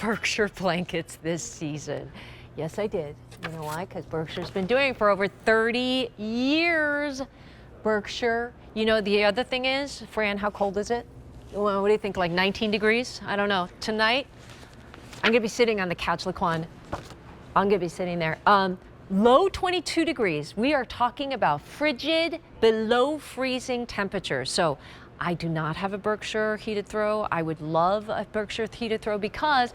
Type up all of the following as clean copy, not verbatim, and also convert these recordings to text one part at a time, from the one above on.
Berkshire blankets this season. Yes, I did. You know why? Because Berkshire's been doing it for over 30 years. Berkshire. You know, the other thing is, Fran, how cold is it? Well, what do you think, like 19 degrees? I don't know. Tonight, I'm going to be sitting on the couch, Laquan. I'm going to be sitting there. Low 22 degrees. We are talking about frigid, below freezing temperatures. So I do not have a Berkshire heated throw. I would love a Berkshire heated throw because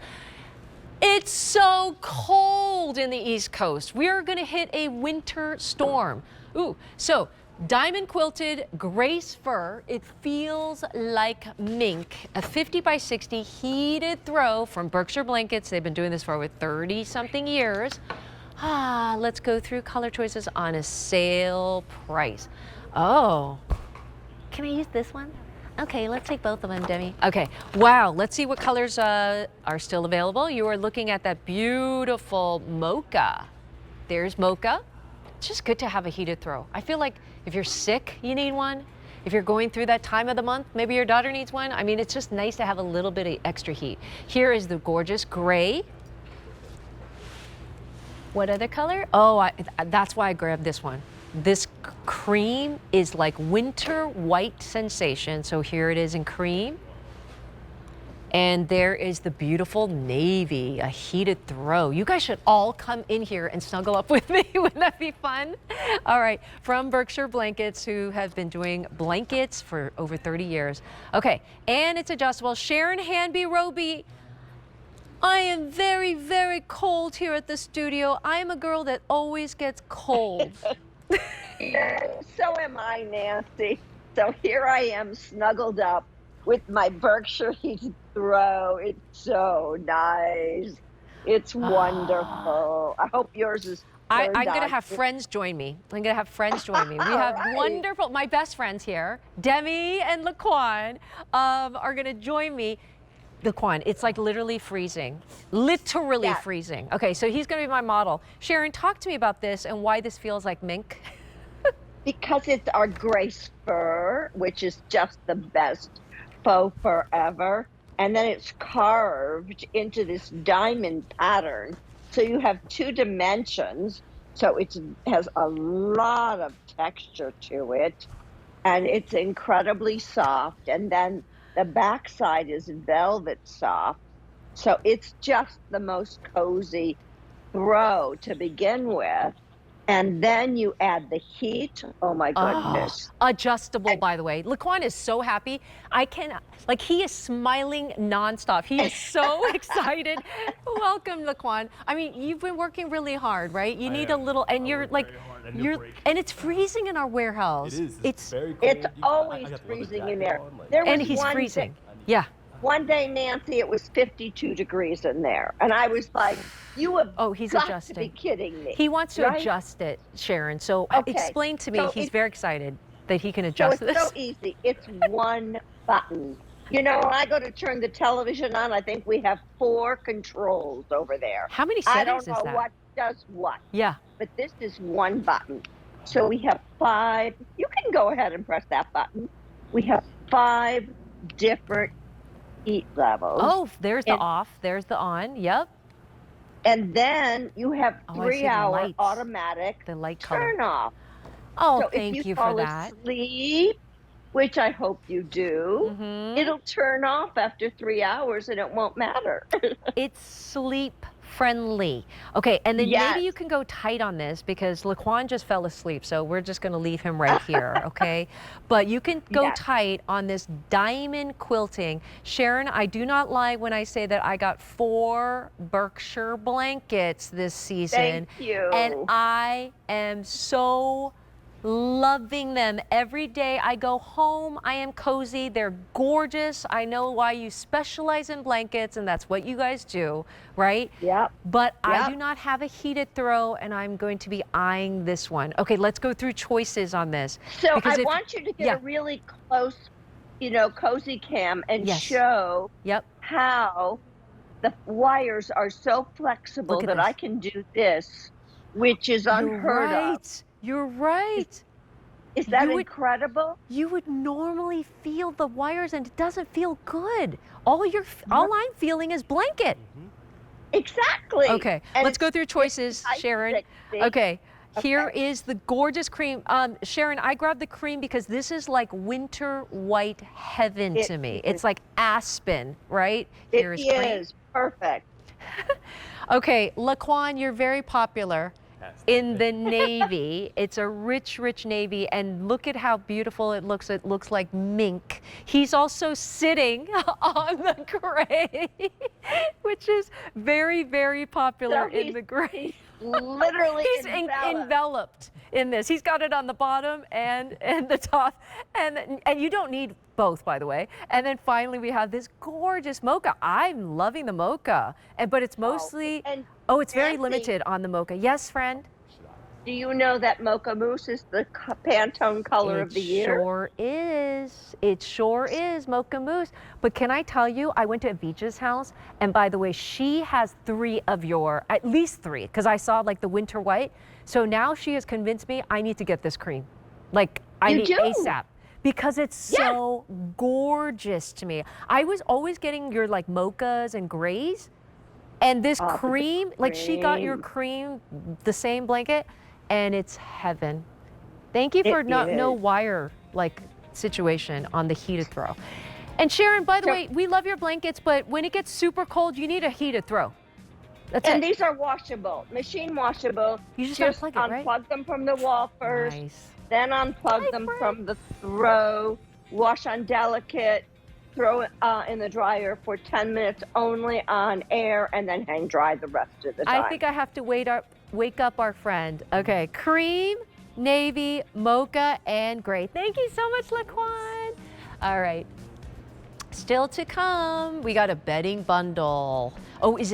it's so cold in the East Coast. We are going to hit a winter storm. Ooh, so diamond quilted Grace fur. It feels like mink. A 50 by 60 heated throw from Berkshire Blankets. They've been doing this for over 30 something years. Let's go through color choices on a sale price. Oh, can I use this one? Okay, let's take both of them, Demi. Okay, wow, let's see what colors are still available. You are looking at that beautiful mocha. There's mocha. It's just good to have a heated throw. I feel like if you're sick, you need one. If you're going through that time of the month, maybe your daughter needs one. I mean, it's just nice to have a little bit of extra heat. Here is the gorgeous gray. What other color? Oh, that's why I grabbed this one. This cream is like winter white sensation. So here it is in cream. And there is the beautiful navy, a heated throw. You guys should all come in here and snuggle up with me. Wouldn't that be fun? All right, from Berkshire Blankets, who have been doing blankets for over 30 years. Okay, and it's adjustable. Sharon Hanby Roby. I am very, very cold here at the studio. I am a girl that always gets cold. So am I, Nancy. So here I am snuggled up with my Berkshire heated throw. It's so nice. It's wonderful. I hope yours is. I'm going to have friends join me. We have wonderful, my best friends here, Demi and Laquan, are going to join me. Laquan, it's like literally freezing. Literally freezing. Okay, so he's going to be my model. Sharon, talk to me about this and why this feels like mink. Because it's our Grace fur, which is just the best faux fur ever. And then it's carved into this diamond pattern. So you have 2 dimensions. So it has a lot of texture to it. And it's incredibly soft. And then the backside is velvet soft. So it's just the most cozy throw to begin with. And then you add the heat. Oh my goodness. Adjustable, by the way. Laquan is so happy. He is smiling nonstop. He is so excited. Welcome, Laquan. I mean, you've been working really hard, right? You need a little, and you're like, and it's freezing in our warehouse. It is. It's very cold. It's always freezing in there. And he's freezing. Yeah. One day, Nancy, it was 52 degrees in there. And I was like, you have he's got adjusting. to be kidding me. He wants to adjust it, Sharon. So explain to me, so he's very excited that he can adjust this. It's so easy. It's one button. You know, when I go to turn the television on, I think we have 4 controls over there. How many settings is that? I don't know what does what. Yeah. But this is one button. So we have 5. You can go ahead and press that button. We have 5 different heat levels. Oh, there's the off, there's the on. Yep. And then you have 3-hour automatic light turn off. Oh, so thank if you for that. Asleep, which I hope you do, it'll turn off after 3 hours and it won't matter. It's sleep friendly. Okay, and then maybe you can go tight on this because Laquan just fell asleep, so we're just going to leave him right here, okay? But you can go tight on this diamond quilting. Sharon, I do not lie when I say that I got 4 Berkshire blankets this season. Thank you. And I am so loving them. Every day I go home, I am cozy. They're gorgeous. I know why you specialize in blankets, and that's what you guys do, right? Yep. But I do not have a heated throw, and I'm going to be eyeing this one. Okay, let's go through choices on this. So I want you to get a really close, cozy cam and show how the wires are so flexible that I can do this, which is unheard of. You're right. Is that incredible? You would normally feel the wires and it doesn't feel good. All I'm feeling is blanket. Exactly. Okay, And let's it's go through choices, 55, Sharon. 60. Okay, here Okay. is the gorgeous cream. Sharon, I grabbed the cream because this is like winter white heaven It to me. is. It's like aspen, right? It Here is cream. is perfect. Okay, Laquan, you're very popular in the navy. It's a rich, rich navy, and look at how beautiful it looks. It looks like mink. He's also sitting on the gray, which is very, very popular So in the gray. he's literally He's enveloped. enveloped in this. He's got it on the bottom and the top, and you don't need both, by the way. And then finally we have this gorgeous mocha. I'm loving the mocha, but it's mostly And it's very Nancy, limited on the mocha. Yes, friend. do you know that mocha mousse is the Pantone color of the year? Sure is. It sure is mocha mousse. But can I tell you, I went to Avicii's house, and by the way, she has at least three, because I saw like the winter white. So now she has convinced me I need to get this cream. Like I You need do? ASAP. Because it's so gorgeous to me. I was always getting your like mochas and grays. And this Oh, but the cream, like she got your cream. cream, the same blanket, and it's heaven. Thank you for It no is. wire like situation on the heated throw. And Sharon, by the So- way, we love your blankets, but when it gets super cold, you need a heated throw. That's And it. these are washable, machine washable. You just gotta plug it, right? unplug them from the wall first, Nice. then unplug them from the throw, wash on delicate, throw it in the dryer for 10 minutes only on air, and then hang dry the rest of the time. I think I have to wake up our friend. Okay, cream, navy, mocha, and gray. Thank you so much, Laquan. All right, still to come, we got a bedding bundle. Oh, is it